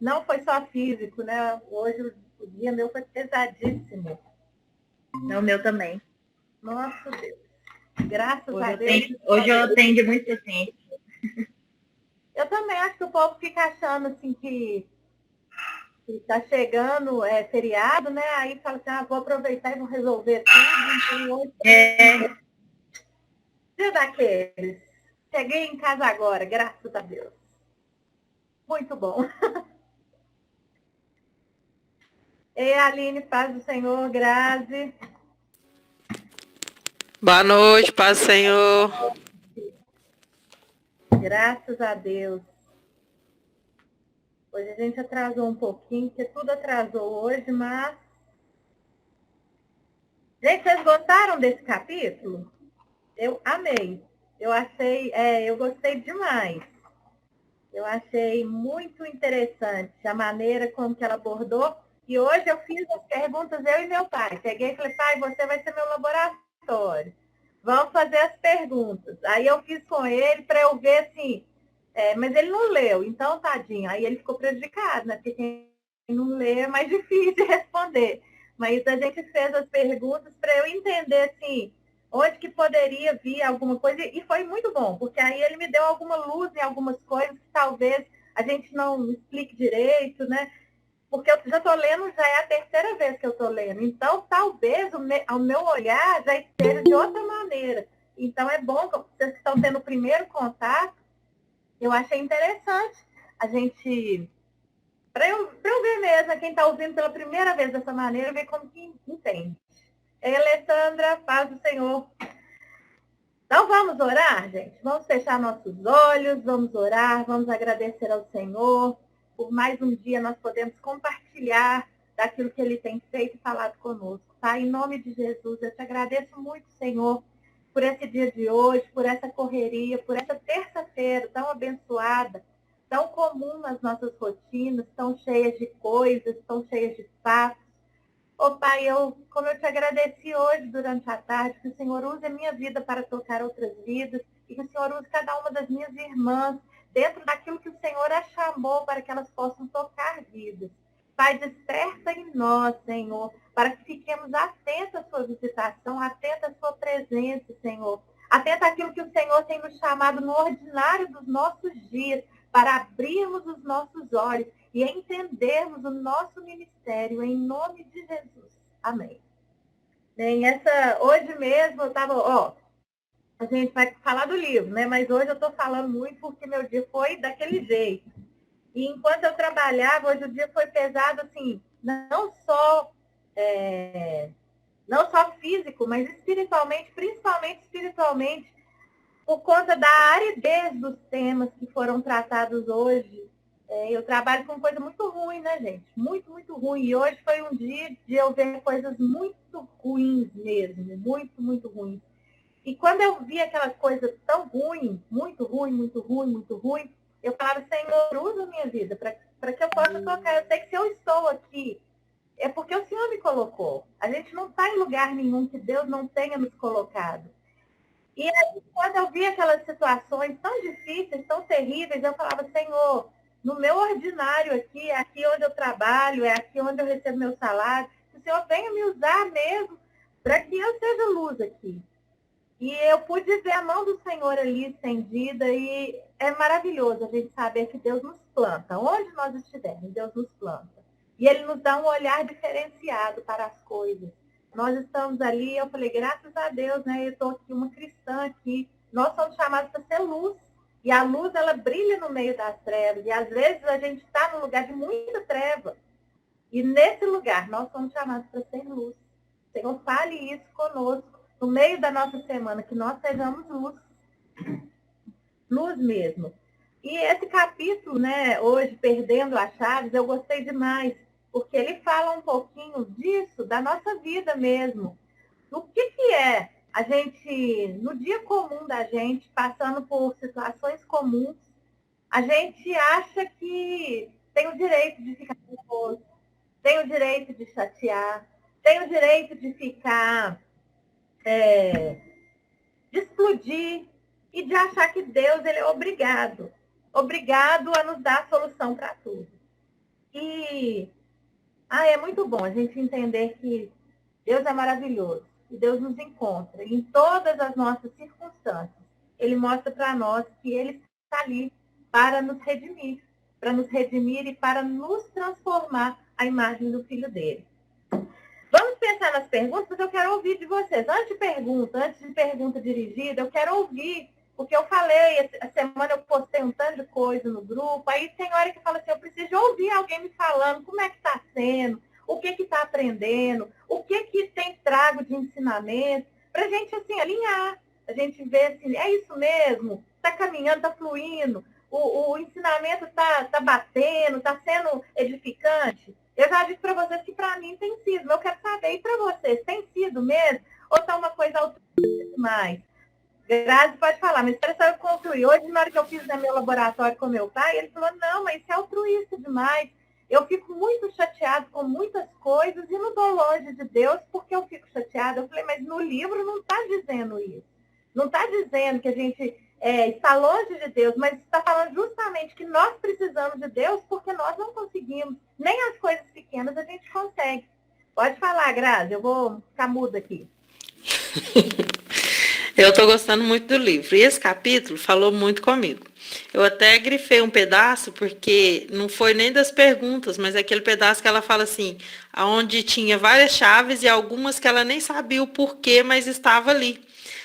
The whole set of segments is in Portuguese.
não foi só físico, né? Hoje o dia meu foi pesadíssimo. É o meu também. Nossa Deus. Graças Hoje a Deus. Hoje eu atendi muito paciente. Eu também acho que o povo fica achando assim que está chegando feriado, né? Aí fala assim, vou aproveitar e vou resolver tudo. Então, hoje, dia daqueles. Cheguei em casa agora, graças a Deus. Muito bom. Ei, Aline, paz do Senhor, Grazi. Boa noite, paz do Senhor. Graças a Deus. Hoje a gente atrasou um pouquinho, porque tudo atrasou hoje, mas... Gente, vocês gostaram desse capítulo? Eu amei. Eu gostei demais. Eu achei muito interessante a maneira como que ela abordou. E hoje eu fiz as perguntas, eu e meu pai. Peguei e falei, pai, você vai ser meu laboratório. Vamos fazer as perguntas. Aí eu fiz com ele para eu ver assim, mas ele não leu, então, tadinho. Aí ele ficou prejudicado, né? Porque quem não lê é mais difícil de responder. Mas a gente fez as perguntas para eu entender, assim, onde que poderia vir alguma coisa. E foi muito bom, porque aí ele me deu alguma luz em algumas coisas que talvez a gente não explique direito, né? Porque eu já estou lendo, já é a terceira vez que eu estou lendo. Então, talvez o meu olhar já esteja de outra maneira. Então, é bom que vocês que estão tendo o primeiro contato, eu achei interessante a gente, para eu ver mesmo, quem está ouvindo pela primeira vez dessa maneira, ver como que entende. Ei, Alessandra, paz do Senhor. Então vamos orar, gente? Vamos fechar nossos olhos, vamos orar, vamos agradecer ao Senhor. Por mais um dia nós podemos compartilhar daquilo que Ele tem feito e falado conosco. Pai, em nome de Jesus, eu te agradeço muito, Senhor, por esse dia de hoje, por essa correria, por essa terça-feira tão abençoada, tão comum nas nossas rotinas, tão cheias de coisas, tão cheias de fatos. Pai, como eu te agradeci hoje durante a tarde, que o Senhor use a minha vida para tocar outras vidas e que o Senhor use cada uma das minhas irmãs dentro daquilo que o Senhor a chamou para que elas possam tocar vidas. Pai, desperta em nós, Senhor, para que fiquemos atentos à sua visitação, atentos à sua presença, Senhor. Atentos àquilo que o Senhor tem nos chamado no ordinário dos nossos dias, para abrirmos os nossos olhos e entendermos o nosso ministério em nome de Jesus. Amém. Bem, hoje mesmo eu estava, a gente vai falar do livro, né? Mas hoje eu estou falando muito porque meu dia foi daquele jeito. E enquanto eu trabalhava, hoje o dia foi pesado, assim, não só físico, mas espiritualmente, principalmente espiritualmente, por conta da aridez dos temas que foram tratados hoje. Eu trabalho com coisa muito ruim, né, gente? Muito, muito ruim. E hoje foi um dia de eu ver coisas muito ruins mesmo, muito, muito ruins. E quando eu vi aquela coisa tão ruim, muito ruim, muito ruim, muito ruim, eu falava, Senhor, usa a minha vida para que eu possa tocar. Eu sei que se eu estou aqui, é porque o Senhor me colocou. A gente não está em lugar nenhum que Deus não tenha nos colocado. E aí, quando eu vi aquelas situações tão difíceis, tão terríveis, eu falava, Senhor, no meu ordinário aqui, é aqui onde eu trabalho, é aqui onde eu recebo meu salário, que o Senhor venha me usar mesmo para que eu seja luz aqui. E eu pude ver a mão do Senhor ali estendida e é maravilhoso a gente saber que Deus nos planta. Onde nós estivermos, Deus nos planta. E Ele nos dá um olhar diferenciado para as coisas. Nós estamos ali, eu falei, graças a Deus, né? Eu estou aqui, uma cristã aqui. Nós somos chamados para ser luz. E a luz, ela brilha no meio das trevas. E às vezes a gente está num lugar de muita treva. E nesse lugar, nós somos chamados para ser luz. Senhor, fale isso conosco no meio da nossa semana, que nós sejamos luz. Luz mesmo. E esse capítulo, né, hoje, Perdendo as Chaves, eu gostei demais, porque ele fala um pouquinho disso, da nossa vida mesmo. Do que é a gente, no dia comum da gente, passando por situações comuns, a gente acha que tem o direito de ficar nervoso, tem o direito de chatear, tem o direito de ficar, de explodir e de achar que Deus ele é obrigado. obrigado a nos dar a solução para tudo. E é muito bom a gente entender que Deus é maravilhoso, que Deus nos encontra em todas as nossas circunstâncias. Ele mostra para nós que Ele está ali para nos redimir e para nos transformar à imagem do Filho dele. Vamos pensar nas perguntas, eu quero ouvir de vocês. Antes de pergunta dirigida, eu quero ouvir, porque eu falei, a semana eu postei um tanto de coisa no grupo, aí tem hora que fala assim, eu preciso de ouvir alguém me falando como é que está sendo, o que está aprendendo, o que tem trago de ensinamento, para a gente, assim, alinhar, a gente ver, assim, é isso mesmo, está caminhando, está fluindo, o ensinamento está batendo, está sendo edificante. Eu já disse para vocês que para mim tem sido, mas eu quero saber, e para vocês, tem sido mesmo? Ou está uma coisa altruísta demais? Grazi pode falar, mas espera só eu concluir. Hoje, na hora que eu fiz no meu laboratório com meu pai, ele falou, não, mas isso é altruísta demais. Eu fico muito chateado com muitas coisas e não estou longe de Deus porque eu fico chateada. Eu falei, mas no livro não está dizendo isso. Não está dizendo que a gente está longe de Deus, mas está falando justamente que nós precisamos de Deus porque nós não conseguimos. Nem as coisas pequenas a gente consegue. Pode falar, Grazi, eu vou ficar muda aqui. Eu estou gostando muito do livro. E esse capítulo falou muito comigo. Eu até grifei um pedaço, porque não foi nem das perguntas, mas é aquele pedaço que ela fala assim, onde tinha várias chaves e algumas que ela nem sabia o porquê, mas estava ali.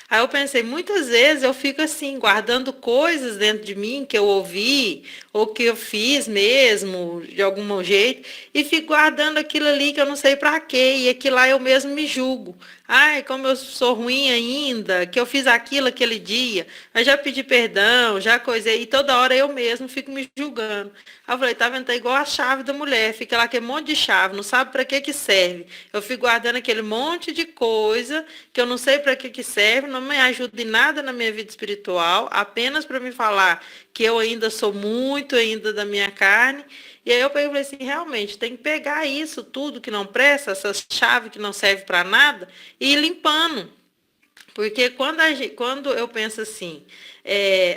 Aí eu pensei, muitas vezes eu fico assim, guardando coisas dentro de mim que eu ouvi, ou que eu fiz mesmo, de algum jeito, e fico guardando aquilo ali que eu não sei para quê, e aquilo lá eu mesmo me julgo. Ai, como eu sou ruim ainda, que eu fiz aquilo aquele dia, eu já pedi perdão, já coisei, e toda hora eu mesmo fico me julgando. Aí eu falei, tá vendo, tá igual a chave da mulher, fica lá aquele monte de chave, não sabe para que serve. Eu fico guardando aquele monte de coisa que eu não sei para que serve, não me ajuda em nada na minha vida espiritual, apenas para me falar que eu ainda sou muito ainda da minha carne. E aí eu peguei e falei assim, realmente, tem que pegar isso tudo que não presta, essas chaves que não servem para nada, e ir limpando. Porque quando eu penso assim,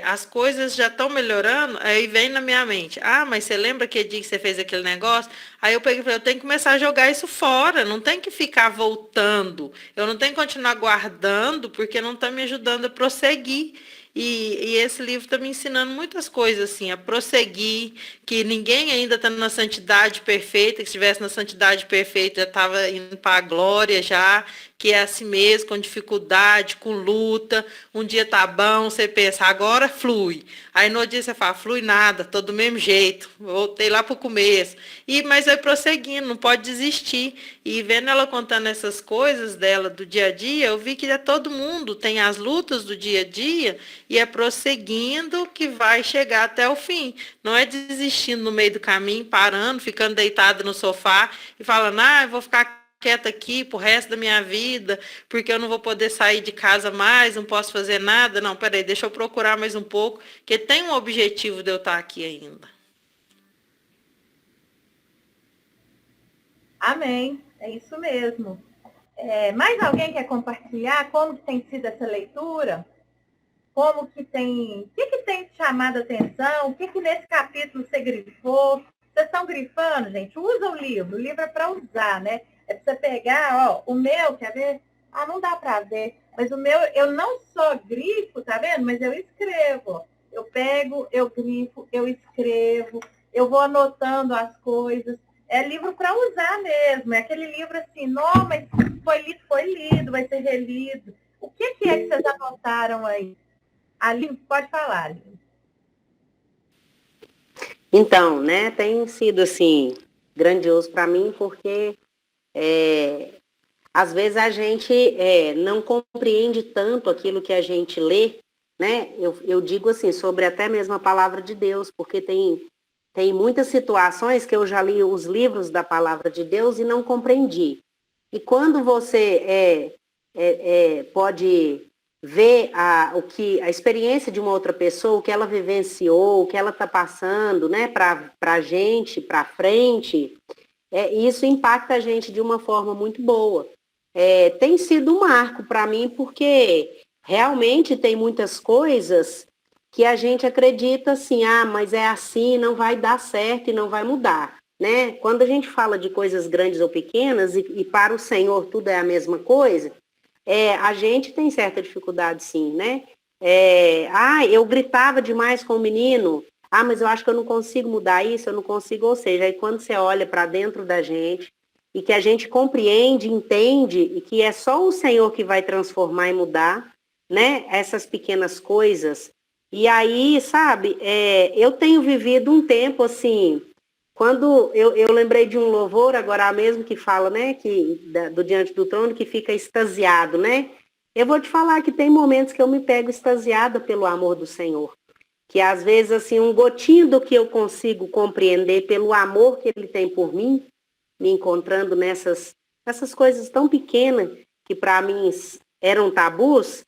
as coisas já estão melhorando, aí vem na minha mente, mas você lembra que dia que você fez aquele negócio? Aí eu peguei e falei, eu tenho que começar a jogar isso fora, não tem que ficar voltando, eu não tenho que continuar guardando, porque não está me ajudando a prosseguir. E esse livro está me ensinando muitas coisas, assim, a prosseguir, que ninguém ainda está na santidade perfeita, que se estivesse na santidade perfeita já estava indo para a glória já, que é assim mesmo, com dificuldade, com luta. Um dia tá bom, você pensa, agora flui. Aí no outro dia você fala, flui nada, tô do mesmo jeito, voltei lá para o começo. Mas vai prosseguindo, não pode desistir. E vendo ela contando essas coisas dela do dia a dia, eu vi que todo mundo tem as lutas do dia a dia e é prosseguindo que vai chegar até o fim. Não é desistindo no meio do caminho, parando, ficando deitado no sofá e falando, eu vou ficar quieta aqui pro resto da minha vida, porque eu não vou poder sair de casa mais, não posso fazer nada. Não, peraí, deixa eu procurar mais um pouco, que tem um objetivo de eu estar aqui ainda. Amém, é isso mesmo. Mais alguém quer compartilhar como que tem sido essa leitura? Como que tem, o que tem te chamado a atenção? O que nesse capítulo você grifou? Vocês estão grifando, gente? Usa o livro é para usar, né? É para você pegar, o meu, quer ver? Não dá para ver, mas o meu, eu não só grifo, tá vendo? Mas eu escrevo. Eu pego, eu grifo, eu escrevo, eu vou anotando as coisas. É livro para usar mesmo, é aquele livro assim, não, mas foi lido, vai ser relido. O que é que vocês anotaram aí? Aline, pode falar, Aline. Então, né, tem sido, assim, grandioso para mim, porque às vezes a gente não compreende tanto aquilo que a gente lê, né? Eu digo assim, sobre até mesmo a palavra de Deus, porque tem muitas situações que eu já li os livros da palavra de Deus e não compreendi. E quando você pode ver a experiência de uma outra pessoa, o que ela vivenciou, o que ela está passando, né, para a gente, para frente, isso impacta a gente de uma forma muito boa. Tem sido um marco para mim, porque realmente tem muitas coisas que a gente acredita assim, mas é assim, não vai dar certo e não vai mudar, né? Quando a gente fala de coisas grandes ou pequenas e para o Senhor tudo é a mesma coisa, a gente tem certa dificuldade sim, né? Eu gritava demais com o menino, mas eu acho que eu não consigo mudar isso, eu não consigo, ou seja, aí quando você olha para dentro da gente e que a gente compreende, entende e que é só o Senhor que vai transformar e mudar, né? Essas pequenas coisas. E aí, sabe, eu tenho vivido um tempo assim, quando eu lembrei de um louvor agora mesmo que fala, né, do Diante do Trono, que fica extasiado, né? Eu vou te falar que tem momentos que eu me pego extasiada pelo amor do Senhor. Que às vezes, assim, um gotinho do que eu consigo compreender pelo amor que Ele tem por mim, me encontrando nessas coisas tão pequenas que para mim eram tabus,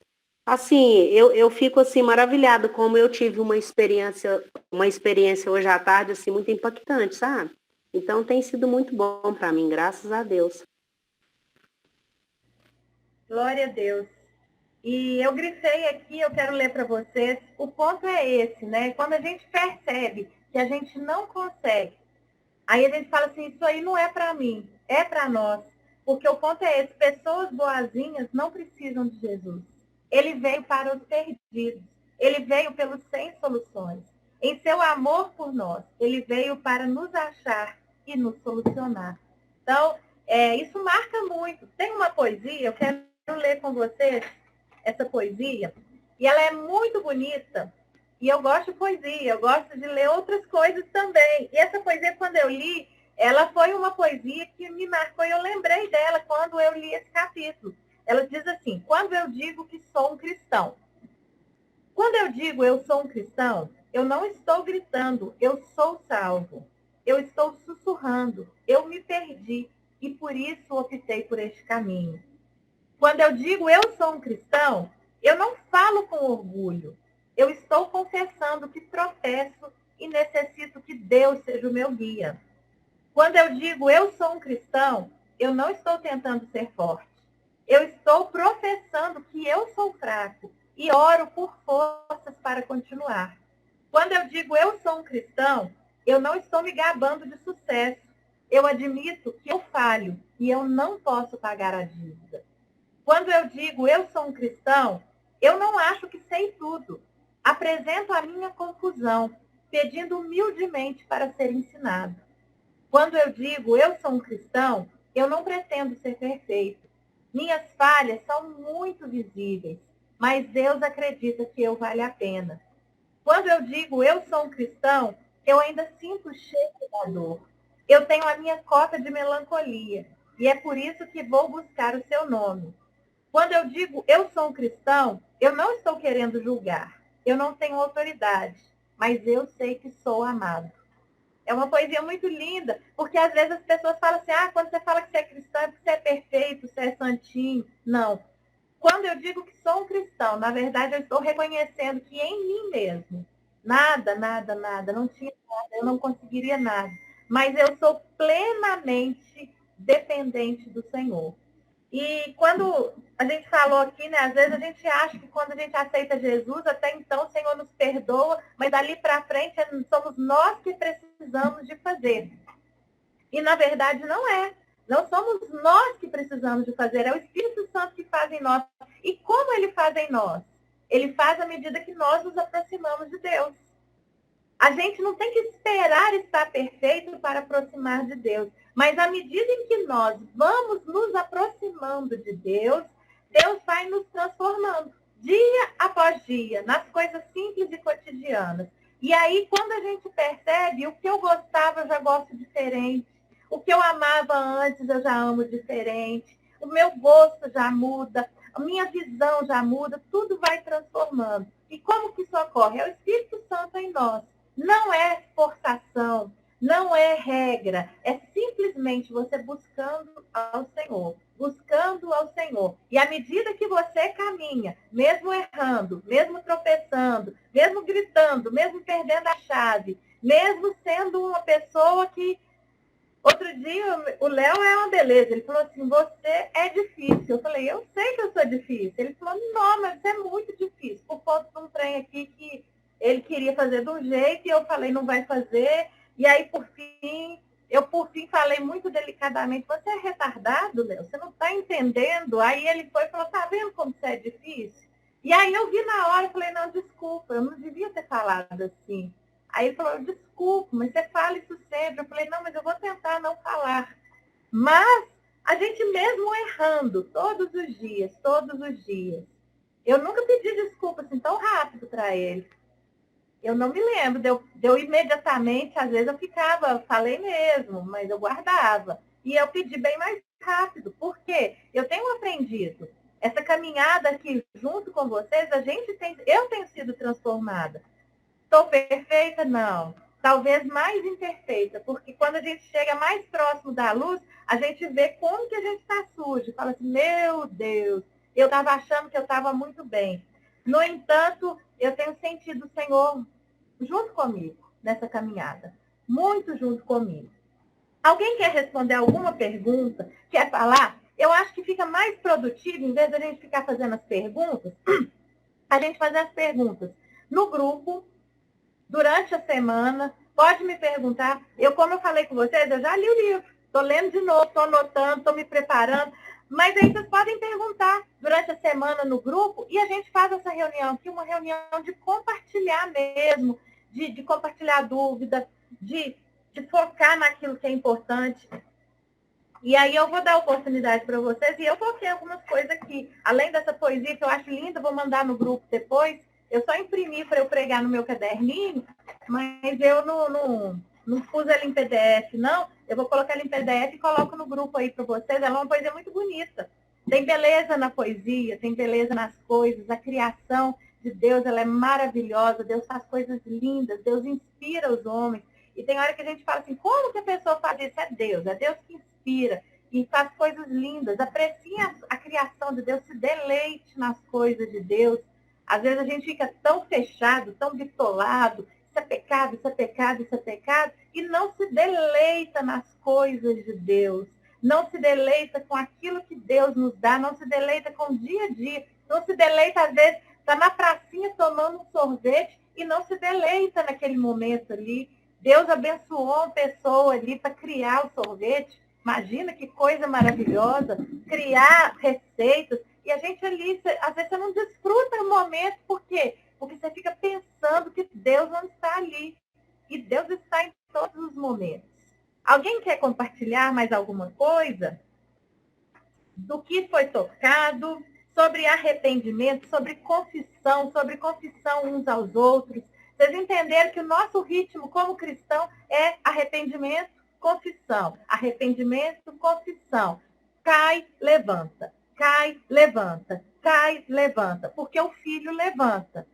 assim, eu fico assim maravilhada como eu tive uma experiência hoje à tarde assim muito impactante, sabe? Então tem sido muito bom para mim, graças a Deus. Glória a Deus. E eu grifei aqui, eu quero ler para vocês. O ponto é esse, né? Quando a gente percebe que a gente não consegue, aí a gente fala assim, isso aí não é para mim, é para nós. Porque o ponto é esse, pessoas boazinhas não precisam de Jesus. Ele veio para os perdidos. Ele veio pelos sem soluções. Em seu amor por nós, ele veio para nos achar e nos solucionar. Então, isso marca muito. Tem uma poesia, eu quero ler com vocês essa poesia, e ela é muito bonita. E eu gosto de poesia, eu gosto de ler outras coisas também. E essa poesia, quando eu li, ela foi uma poesia que me marcou, e eu lembrei dela quando eu li esse capítulo. Ela diz assim, quando eu digo que sou um cristão. Quando eu digo eu sou um cristão, eu não estou gritando, eu sou salvo. Eu estou sussurrando, eu me perdi, e por isso optei por este caminho. Quando eu digo eu sou um cristão, eu não falo com orgulho. Eu estou confessando que tropeço e necessito que Deus seja o meu guia. Quando eu digo eu sou um cristão, eu não estou tentando ser forte. Eu estou professando que eu sou fraco e oro por forças para continuar. Quando eu digo eu sou um cristão, eu não estou me gabando de sucesso. Eu admito que eu falho e eu não posso pagar a dívida. Quando eu digo eu sou um cristão, eu não acho que sei tudo. Apresento a minha confusão, pedindo humildemente para ser ensinado. Quando eu digo eu sou um cristão, eu não pretendo ser perfeito. Minhas falhas são muito visíveis, mas Deus acredita que eu vale a pena. Quando eu digo eu sou um cristão, eu ainda sinto o cheiro da dor. Eu tenho a minha cota de melancolia, e é por isso que vou buscar o seu nome. Quando eu digo eu sou um cristão, eu não estou querendo julgar. Eu não tenho autoridade, mas eu sei que sou amado. É uma poesia muito linda, porque às vezes as pessoas falam assim, quando você fala que você é cristão é porque você é perfeito, você é santinho. Não. Quando eu digo que sou um cristão, na verdade eu estou reconhecendo que em mim mesmo, nada, não tinha nada, eu não conseguiria nada. Mas eu sou plenamente dependente do Senhor. E quando a gente falou aqui, né, às vezes a gente acha que quando a gente aceita Jesus, até então o Senhor nos perdoa, mas dali para frente somos nós que precisamos de fazer. E na verdade não é. Não somos nós que precisamos de fazer, é o Espírito Santo que faz em nós. E como ele faz em nós? Ele faz à medida que nós nos aproximamos de Deus. A gente não tem que esperar estar perfeito para aproximar de Deus. Mas à medida em que nós vamos nos aproximando de Deus, Deus vai nos transformando, dia após dia, nas coisas simples e cotidianas. E aí, quando a gente percebe, o que eu gostava, eu já gosto diferente. O que eu amava antes, eu já amo diferente. O meu gosto já muda. A minha visão já muda. Tudo vai transformando. E como que isso ocorre? É o Espírito Santo em nós. Não é forçação, não é regra. É simplesmente você buscando ao Senhor. Buscando ao Senhor. E à medida que você caminha, mesmo errando, mesmo tropeçando, mesmo gritando, mesmo perdendo a chave, mesmo sendo uma pessoa que... Outro dia, o Léo é uma beleza. Ele falou assim, você é difícil. Eu falei, eu sei que eu sou difícil. Ele falou, não, mas você é muito difícil. Por conta de um trem aqui que ele queria fazer de um jeito e eu falei, não vai fazer. E aí, por fim, falei muito delicadamente, você é retardado, Léo? Você não está entendendo? Aí ele foi e falou, tá vendo como isso é difícil? E aí eu vi na hora, falei, não, desculpa, eu não devia ter falado assim. Aí ele falou, desculpa, mas você fala isso sempre. Eu falei, não, mas eu vou tentar não falar. Mas a gente mesmo errando todos os dias, eu nunca pedi desculpa assim tão rápido para ele. Eu não me lembro, deu imediatamente, às vezes eu falei mesmo, mas eu guardava. E eu pedi bem mais rápido. Por quê? Eu tenho aprendido. Essa caminhada aqui junto com vocês, eu tenho sido transformada. Estou perfeita? Não. Talvez mais imperfeita, porque quando a gente chega mais próximo da luz, a gente vê como que a gente está sujo. Fala assim, meu Deus, eu estava achando que eu estava muito bem. No entanto, eu tenho sentido o Senhor junto comigo nessa caminhada. Muito junto comigo. Alguém quer responder alguma pergunta? Quer falar? Eu acho que fica mais produtivo, em vez de a gente ficar fazendo as perguntas, a gente fazer as perguntas no grupo, durante a semana. Pode me perguntar. Como eu falei com vocês, eu já li o livro. Estou lendo de novo, estou anotando, estou me preparando. Mas aí vocês podem perguntar durante a semana no grupo e a gente faz essa reunião aqui, uma reunião de compartilhar mesmo, de compartilhar dúvida, de focar naquilo que é importante. E aí eu vou dar oportunidade para vocês, e eu coloquei algumas coisas aqui. Além dessa poesia que eu acho linda, vou mandar no grupo depois. Eu só imprimi para eu pregar no meu caderninho, mas eu não pus ela em PDF, não. Eu vou colocar ela em PDF e coloco no grupo aí para vocês. Ela é uma poesia muito bonita. Tem beleza na poesia, tem beleza nas coisas. A criação de Deus, ela é maravilhosa. Deus faz coisas lindas, Deus inspira os homens. E tem hora que a gente fala assim, como que a pessoa faz isso? É Deus que inspira e faz coisas lindas. Aprecie a criação de Deus, se deleite nas coisas de Deus. Às vezes a gente fica tão fechado, tão bitolado, isso é pecado, isso é pecado, isso é pecado, e não se deleita nas coisas de Deus. Não se deleita com aquilo que Deus nos dá, não se deleita com o dia a dia, não se deleita, às vezes, está na pracinha tomando um sorvete e não se deleita naquele momento ali. Deus abençoou uma pessoa ali para criar o sorvete. Imagina que coisa maravilhosa, criar receitas. E a gente ali, às vezes você não desfruta o momento. Por quê? Porque você fica pensando que Deus não está ali. E Deus está em todos os momentos. Alguém quer compartilhar mais alguma coisa? Do que foi tocado, sobre arrependimento, sobre confissão uns aos outros. Vocês entenderam que o nosso ritmo como cristão é arrependimento, confissão. Arrependimento, confissão. Cai, levanta. Cai, levanta. Cai, levanta. Porque o filho levanta.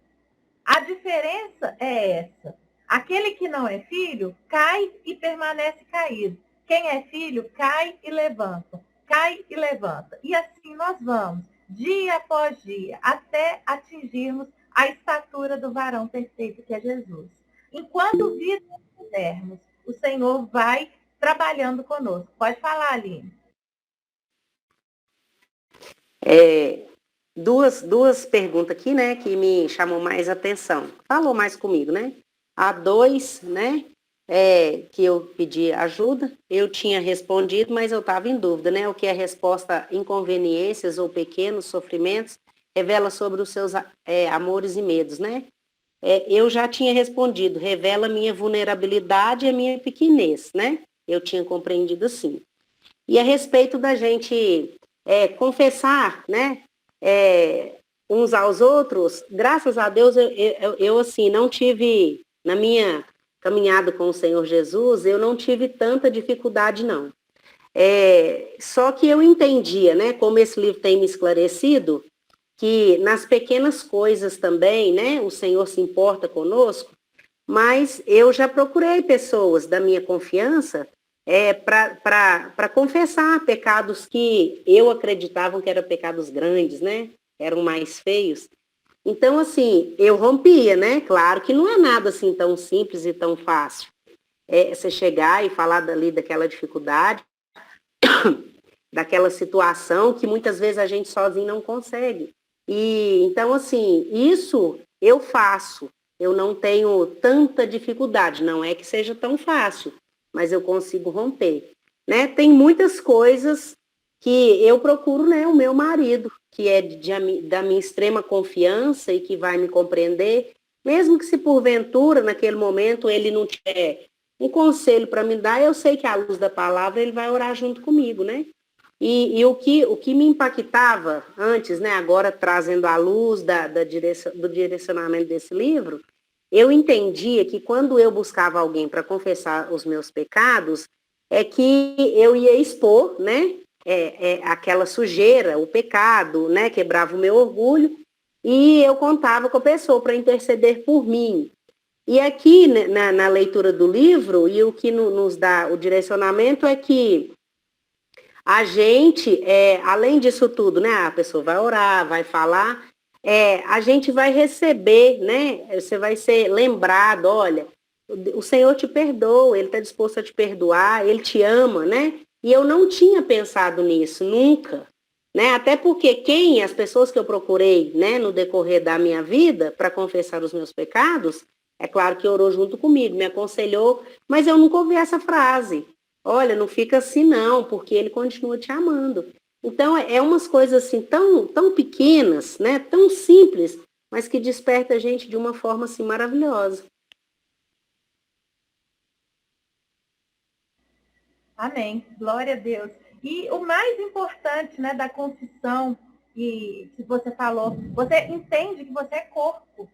A diferença é essa. Aquele que não é filho, cai e permanece caído. Quem é filho, cai e levanta. Cai e levanta. E assim nós vamos, dia após dia, até atingirmos a estatura do varão perfeito que é Jesus. Enquanto vida pudermos, o Senhor vai trabalhando conosco. Pode falar, Aline. Duas perguntas aqui, né, que me chamam mais atenção. Falou mais comigo, né? A 2, né, que eu pedi ajuda, eu tinha respondido, mas eu estava em dúvida, né? O que é a resposta inconveniências ou pequenos sofrimentos revela sobre os seus amores e medos, né? Eu já tinha respondido, revela minha vulnerabilidade e a minha pequenez, né? Eu tinha compreendido assim. E a respeito da gente confessar, né? Uns aos outros, graças a Deus, eu assim, não tive, na minha caminhada com o Senhor Jesus, eu não tive tanta dificuldade, não. Só que eu entendia, né, como esse livro tem me esclarecido, que nas pequenas coisas também, né, o Senhor se importa conosco, mas eu já procurei pessoas da minha confiança para confessar pecados que eu acreditava que eram pecados grandes, né, eram mais feios. Então, assim, eu rompia, né? Claro que não é nada assim tão simples e tão fácil. Você chegar e falar dali daquela dificuldade, daquela situação que muitas vezes a gente sozinho não consegue. E então, assim, isso eu faço. eu não tenho tanta dificuldade. Não é que seja tão fácil, mas eu consigo romper, né? Tem muitas coisas que eu procuro, né, o meu marido, que é da minha extrema confiança e que vai me compreender, mesmo que se porventura, naquele momento, ele não tiver um conselho para me dar, eu sei que à luz da palavra ele vai orar junto comigo, né? E o que me impactava antes, né, agora trazendo à luz do direcionamento desse livro, eu entendia que quando eu buscava alguém para confessar os meus pecados, é que eu ia expor, né, aquela sujeira, o pecado, né, quebrava o meu orgulho, e eu contava com a pessoa para interceder por mim. E aqui, né, na leitura do livro, e o que nos dá o direcionamento é que a gente, além disso tudo, né, a pessoa vai orar, vai falar, a gente vai receber, né, você vai ser lembrado, olha, o Senhor te perdoa, Ele está disposto a te perdoar, Ele te ama, né? E eu não tinha pensado nisso, nunca, né? Até porque as pessoas que eu procurei, né, no decorrer da minha vida, para confessar os meus pecados, é claro que orou junto comigo, me aconselhou, mas eu nunca ouvi essa frase. Olha, não fica assim não, porque Ele continua te amando. Então, é umas coisas assim tão, tão pequenas, né, tão simples, mas que desperta a gente de uma forma assim maravilhosa. Amém. Glória a Deus. E o mais importante, né, da confissão, e que você falou, você entende que você é corpo.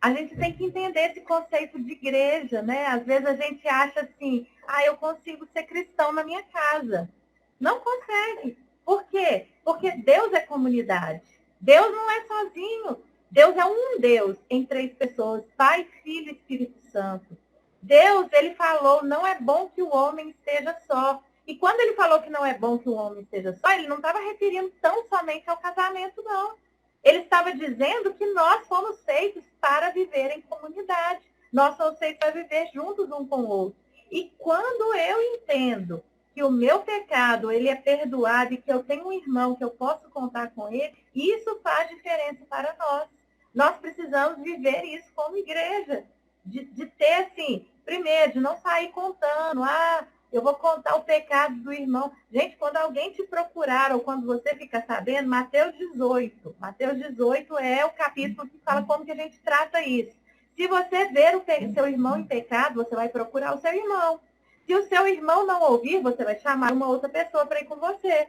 A gente tem que entender esse conceito de igreja, né? Às vezes a gente acha assim, eu consigo ser cristão na minha casa. Não consegue. Por quê? Porque Deus é comunidade. Deus não é sozinho. Deus é um Deus em 3 pessoas, Pai, Filho e Espírito Santo. Deus, ele falou, não é bom que o homem esteja só. E quando ele falou que não é bom que o homem esteja só, ele não estava referindo tão somente ao casamento, não. Ele estava dizendo que nós fomos feitos para viver em comunidade. Nós somos feitos para viver juntos um com o outro. E quando eu entendo que o meu pecado, ele é perdoado e que eu tenho um irmão que eu posso contar com ele, isso faz diferença para nós. Nós precisamos viver isso como igreja. De ter, assim, primeiro, de não sair contando, eu vou contar o pecado do irmão. Gente, quando alguém te procurar, ou quando você fica sabendo, Mateus 18 é o capítulo que fala como que a gente trata isso. Se você ver o seu irmão em pecado, você vai procurar o seu irmão. Se o seu irmão não ouvir, você vai chamar uma outra pessoa para ir com você.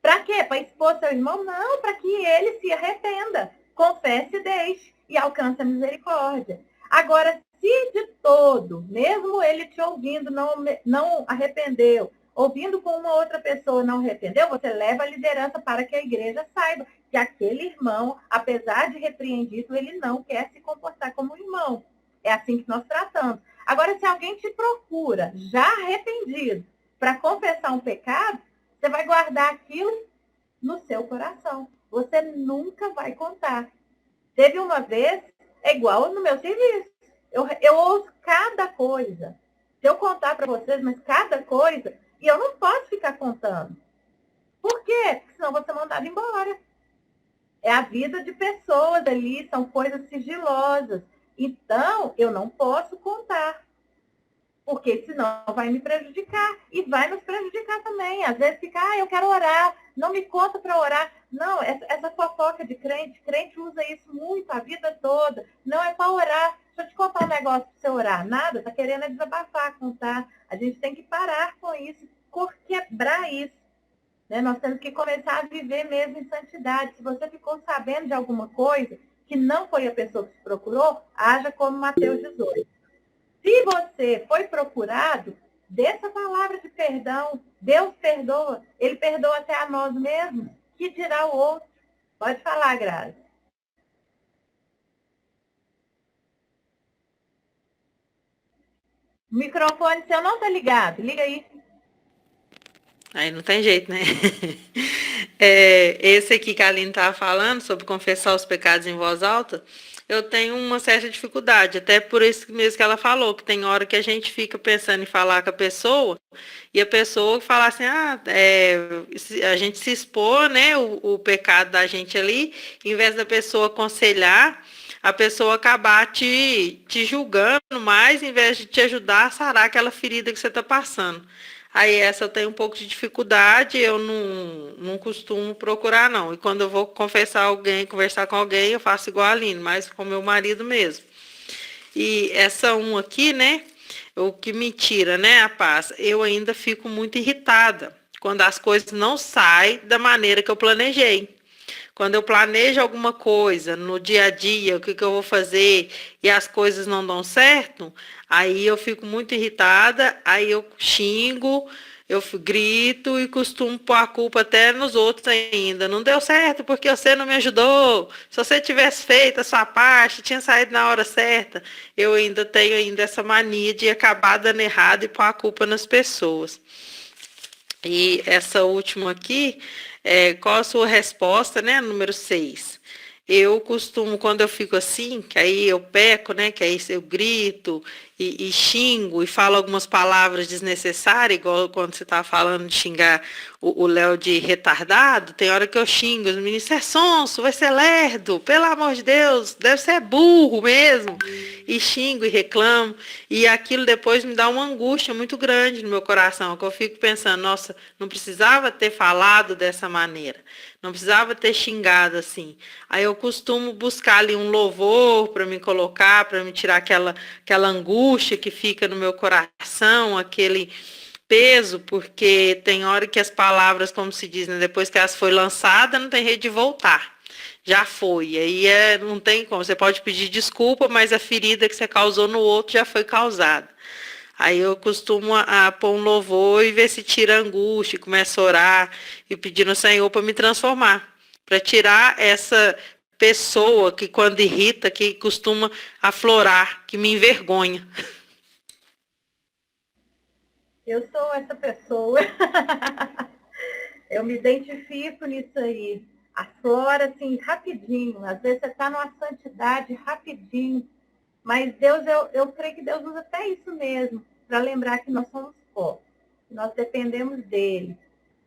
Para quê? Para expor seu irmão? Não, para que ele se arrependa, confesse e deixe, e alcance a misericórdia. Agora, se de todo, mesmo ele te ouvindo, não arrependeu, ouvindo com uma outra pessoa não arrependeu, você leva a liderança para que a igreja saiba que aquele irmão, apesar de repreendido, ele não quer se comportar como um irmão. É assim que nós tratamos. Agora, se alguém te procura, já arrependido, para confessar um pecado, você vai guardar aquilo no seu coração. Você nunca vai contar. Teve uma vez, é igual no meu serviço. Eu ouço cada coisa. Se eu contar para vocês, mas cada coisa, e eu não posso ficar contando. Por quê? Porque senão eu vou ser mandada embora. É a vida de pessoas ali, são coisas sigilosas. Então, eu não posso contar. Porque senão vai me prejudicar. E vai nos prejudicar também. Às vezes fica, eu quero orar, não me conta para orar. Não, essa fofoca de crente usa isso muito a vida toda. Não é para orar. Deixa eu te contar um negócio para você orar. Nada, tá querendo desabafar, contar. A gente tem que parar com isso, quebrar isso. Né? Nós temos que começar a viver mesmo em santidade. Se você ficou sabendo de alguma coisa que não foi a pessoa que te procurou, haja como Mateus 18. Se você foi procurado, dê essa palavra de perdão. Deus perdoa. Ele perdoa até a nós mesmos. Que dirá o outro? Pode falar, Grazi. O microfone seu não está ligado. Liga aí. Aí não tem jeito, né? Esse aqui que a Aline estava falando, sobre confessar os pecados em voz alta, eu tenho uma certa dificuldade, até por isso mesmo que ela falou, que tem hora que a gente fica pensando em falar com a pessoa, e a pessoa fala assim, a gente se expor, né, o pecado da gente ali, em vez da pessoa aconselhar, a pessoa acabar te julgando mais, em vez de te ajudar a sarar aquela ferida que você está passando. Aí essa eu tenho um pouco de dificuldade, eu não costumo procurar, não. E quando eu vou confessar alguém, conversar com alguém, eu faço igual a Aline, mas com meu marido mesmo. E essa aqui, né, o que me tira, né, a paz, eu ainda fico muito irritada quando as coisas não saem da maneira que eu planejei. Quando eu planejo alguma coisa no dia a dia, o que eu vou fazer e as coisas não dão certo, aí eu fico muito irritada, aí eu xingo, eu grito e costumo pôr a culpa até nos outros ainda. Não deu certo porque você não me ajudou. Se você tivesse feito a sua parte, tinha saído na hora certa. Eu ainda tenho essa mania de acabar dando errado e pôr a culpa nas pessoas. E essa última aqui, qual a sua resposta, né? Número 6. Eu costumo, quando eu fico assim, que aí eu peco, né? Que aí eu grito e xingo e falo algumas palavras desnecessárias, igual quando você estava falando de xingar o Léo de retardado, tem hora que eu xingo, os meninos, isso é sonso, vai ser lerdo, pelo amor de Deus, deve ser burro mesmo. E xingo e reclamo, e aquilo depois me dá uma angústia muito grande no meu coração, que eu fico pensando, nossa, não precisava ter falado dessa maneira, não precisava ter xingado assim. Aí eu costumo buscar ali um louvor para me colocar, para me tirar aquela angústia que fica no meu coração, aquele peso, porque tem hora que as palavras, como se diz, né, depois que elas foi lançada, não tem jeito de voltar. Já foi. Aí não tem como. Você pode pedir desculpa, mas a ferida que você causou no outro já foi causada. Aí eu costumo pôr um louvor e ver se tira a angústia, começa a orar e pedindo ao Senhor para me transformar, para tirar essa pessoa que quando irrita, que costuma aflorar, que me envergonha. Eu sou essa pessoa. Eu me identifico nisso aí. Aflora assim rapidinho. Às vezes você está numa santidade rapidinho. Mas Deus, eu creio que Deus usa até isso mesmo, para lembrar que nós somos pó, que nós dependemos dele.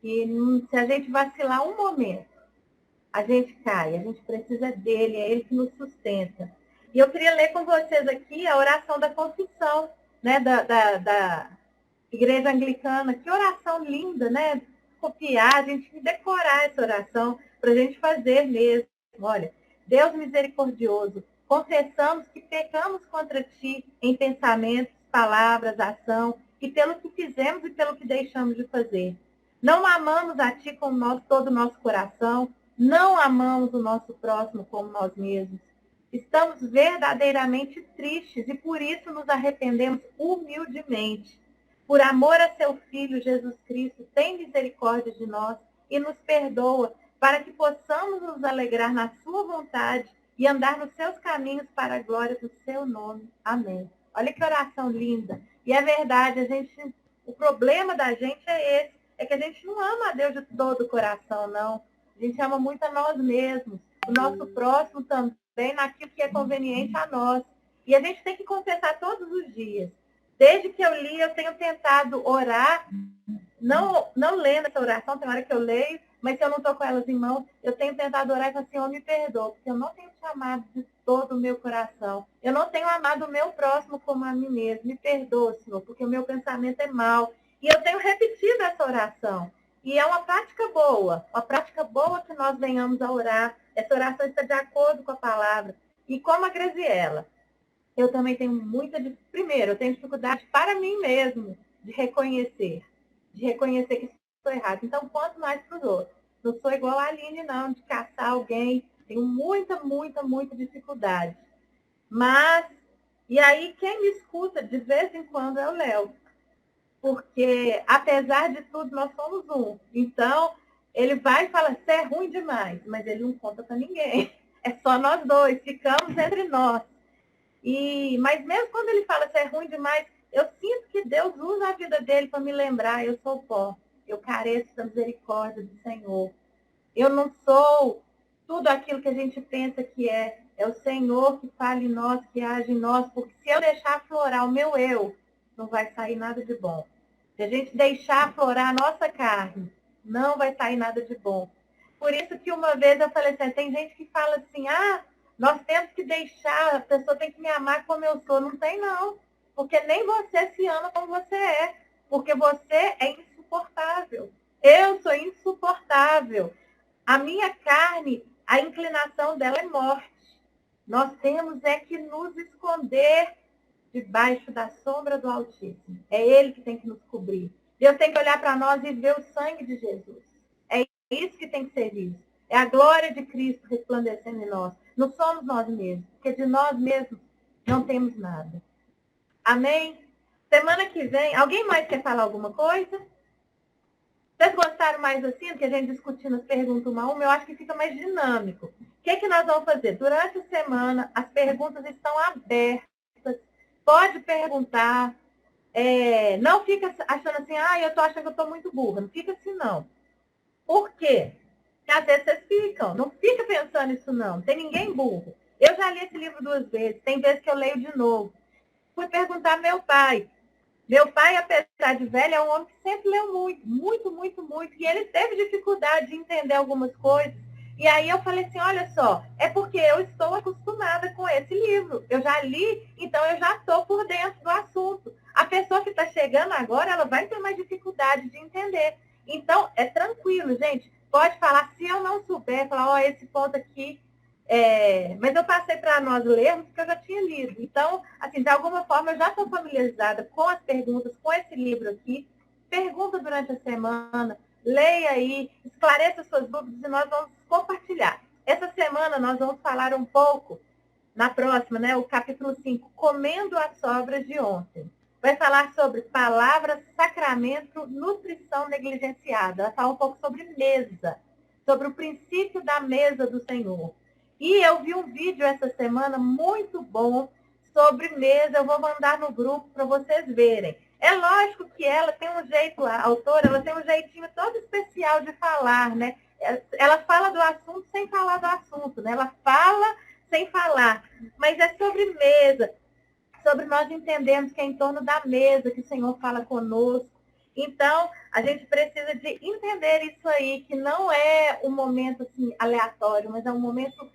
E se a gente vacilar um momento, a gente cai, a gente precisa dele, é ele que nos sustenta. E eu queria ler com vocês aqui a oração da confissão, né, da Igreja Anglicana. Que oração linda, né? Copiar, a gente decorar essa oração para a gente fazer mesmo. Olha, Deus misericordioso, confessamos que pecamos contra ti em pensamentos, palavras, ação, e pelo que fizemos e pelo que deixamos de fazer. Não amamos a ti com todo o nosso coração, não amamos o nosso próximo como nós mesmos. Estamos verdadeiramente tristes e por isso nos arrependemos humildemente. Por amor a seu Filho, Jesus Cristo, tem misericórdia de nós e nos perdoa, para que possamos nos alegrar na sua vontade e andar nos seus caminhos para a glória do seu nome. Amém. Olha que oração linda. E é verdade, o problema da gente é esse, é que a gente não ama a Deus de todo o coração, não. A gente ama muito a nós mesmos, o nosso próximo também, naquilo que é conveniente a nós. E a gente tem que confessar todos os dias. Desde que eu li, eu tenho tentado orar, não lendo essa oração, tem hora que eu leio, mas se eu não estou com elas em mãos, eu tenho tentado orar e falar, Senhor, me perdoa, porque eu não tenho te amado de todo o meu coração. Eu não tenho amado o meu próximo como a mim mesmo. Me perdoa, Senhor, porque o meu pensamento é mau. E eu tenho repetido essa oração. E é uma prática boa que nós venhamos a orar. Essa oração está de acordo com a palavra. E como a Graziela, eu também tenho primeiro, eu tenho dificuldade para mim mesmo de reconhecer que estou errado. Então, quanto mais para os outros. Não sou igual a Aline, não, de caçar alguém. Tenho muita dificuldade. Mas, e aí, quem me escuta de vez em quando é o Léo. Porque, apesar de tudo, nós somos um. Então, ele vai e fala, você é ruim demais. Mas ele não conta para ninguém. É só nós dois, ficamos entre nós. Mas mesmo quando ele fala, você é ruim demais, eu sinto que Deus usa a vida dele para me lembrar, eu sou pó. Eu careço da misericórdia do Senhor. Eu não sou tudo aquilo que a gente pensa que é. É o Senhor que fala em nós, que age em nós. Porque se eu deixar aflorar o meu eu, não vai sair nada de bom. Se a gente deixar aflorar a nossa carne, não vai sair nada de bom. Por isso que uma vez eu falei assim, tem gente que fala assim, Nós temos que deixar, a pessoa tem que me amar como eu sou. Não tem, não. Porque nem você se ama como você é. Porque você é insuportável. Eu sou insuportável. A minha carne, a inclinação dela é morte. Nós temos é que nos esconder debaixo da sombra do Altíssimo. É Ele que tem que nos cobrir. Deus tem que olhar para nós e ver o sangue de Jesus. É isso que tem que ser visto. É a glória de Cristo resplandecendo em nós. Não somos nós mesmos, porque de nós mesmos não temos nada. Amém? Semana que vem, alguém mais quer falar alguma coisa? Vocês gostaram mais assim do que a gente discutindo as perguntas uma a uma? Eu acho que fica mais dinâmico. O que nós vamos fazer? Durante a semana, as perguntas estão abertas. Pode perguntar. Não fica achando assim, eu estou achando que eu estou muito burra. Não fica assim, não. Por quê? Porque às vezes vocês ficam. Não fica pensando isso, não. Não tem ninguém burro. Eu já li esse livro 2 vezes. Tem vezes que eu leio de novo. Fui perguntar ao meu pai. Meu pai, apesar de velho, é um homem que sempre leu muito, muito, muito, muito. E ele teve dificuldade de entender algumas coisas. E aí eu falei assim, olha só, é porque eu estou acostumada com esse livro. Eu já li, então eu já estou por dentro do assunto. A pessoa que está chegando agora, ela vai ter mais dificuldade de entender. Então, é tranquilo, gente. Pode falar, se eu não souber, falar, esse ponto aqui... mas eu passei para nós lermos porque eu já tinha lido. Então, assim, de alguma forma, eu já estou familiarizada com as perguntas, com esse livro aqui. Pergunta durante a semana, leia aí, esclareça suas dúvidas e nós vamos compartilhar. Essa semana nós vamos falar um pouco, na próxima, né, o capítulo 5, Comendo as Sobras de Ontem. Vai falar sobre palavras, sacramento, nutrição negligenciada. Vai falar um pouco sobre mesa, sobre o princípio da mesa do Senhor. E eu vi um vídeo essa semana muito bom sobre mesa. Eu vou mandar no grupo para vocês verem. É lógico que ela tem um jeito, a autora, ela tem um jeitinho todo especial de falar, né? Ela fala do assunto sem falar do assunto, né? Ela fala sem falar. Mas é sobre mesa, sobre nós entendermos que é em torno da mesa que o Senhor fala conosco. Então, a gente precisa de entender isso aí, que não é um momento assim, aleatório, mas é um momento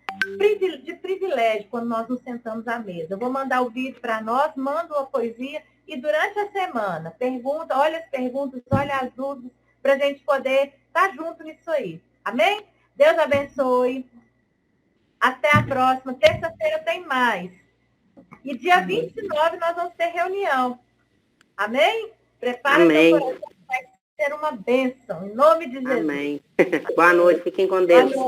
de privilégio quando nós nos sentamos à mesa. Eu vou mandar o vídeo para nós, mando a poesia e durante a semana, pergunta, olha as perguntas, olha as dúvidas, para a gente poder estar junto nisso aí. Amém? Deus abençoe. Até a próxima. Terça-feira tem mais. E dia 29 nós vamos ter reunião. Amém? Prepara seu coração, vai ser uma bênção. Em nome de Jesus. Amém. Boa noite, fiquem com Deus. Boa noite.